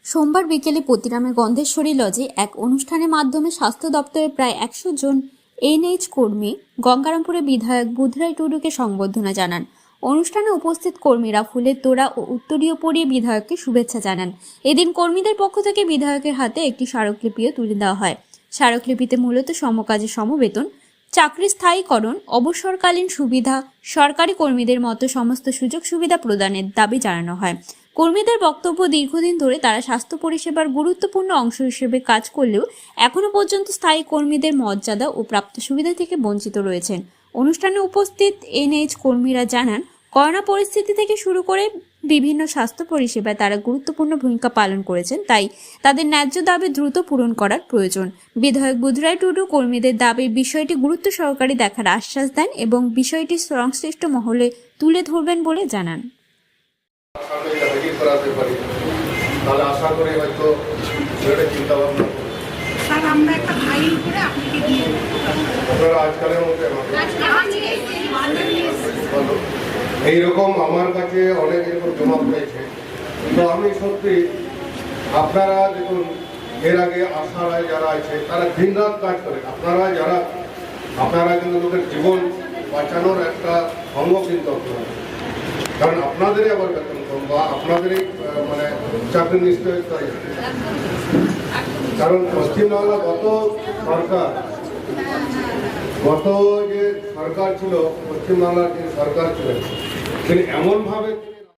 সোমবার বিকেলে পতিরামে গন্ধেশ্বরী লজে এক অনুষ্ঠানের মাধ্যমে স্বাস্থ্য দপ্তরের প্রায় 100 জন এনএইচ কর্মী গঙ্গারামপুরের বিধায়ক বুধরাই টুডুকে সংবর্ধনা জানান। অনুষ্ঠানে উপস্থিত কর্মীরা ফুলের তোড়া ও উত্তরীয় পরিয়ে বিধায়ককে শুভেচ্ছা জানান। এদিন কর্মীদের পক্ষ থেকে বিধায়কের হাতে একটি স্মারকলিপিও তুলে দেওয়া হয়। স্মারকলিপিতে মূলত সমকাজে সমবেতন, চাকরি স্থায়ীকরণ, অবসরকালীন সুবিধা, সরকারি কর্মীদের মতো সমস্ত সুযোগ সুবিধা প্রদানের দাবি জানানো হয়। কর্মীদের বক্তব্য, দীর্ঘদিন ধরে তারা স্বাস্থ্য পরিষেবার গুরুত্বপূর্ণ অংশ হিসেবে কাজ করলেও এখনো পর্যন্ত স্থায়ী কর্মীদের মর্যাদা ও প্রাপ্ত সুবিধা থেকে বঞ্চিত রয়েছেন। অনুষ্ঠানে উপস্থিত এনএইচ কর্মীরা জানান, করোনা পরিস্থিতি থেকে শুরু করে বিভিন্ন স্বাস্থ্য পরিষেবায় তারা গুরুত্বপূর্ণ ভূমিকা পালন করেছেন, তাই তাদের ন্যায্য দাবি দ্রুত পূরণ করার প্রয়োজন। বিধায়ক বুধরাই টুডু কর্মীদের দাবির বিষয়টি গুরুত্ব সহকারে দেখার আশ্বাস দেন এবং বিষয়টি সংশ্লিষ্ট মহলে তুলে ধরবেন বলে জানান। তাহলে আশা করি হয়তো চিন্তা ভাবনা স্যার আমরা একটা ফাইল করে আপনাকে দিয়ে আপনারা আজকালের মধ্যে এইরকম আমার কাছে অনেক এরকম জমা পড়েছে। তো আমি সত্যি আপনারা দেখুন, এর আগে আশারায় যারা আছে তারা দিনরাত কাজ করে, আপনারা কিন্তু লোকের জীবন বাঁচানোর একটা অঙ্গ কিন্তু আপনারা, কারণ আপনাদেরই আবার বেতন কম বা আপনাদেরই মানে চাকরি নিশ্চয়তা। কারণ পশ্চিমবাংলা গত যে সরকার ছিল, পশ্চিমবাংলার যে সরকার ছিল তিনি এমনভাবে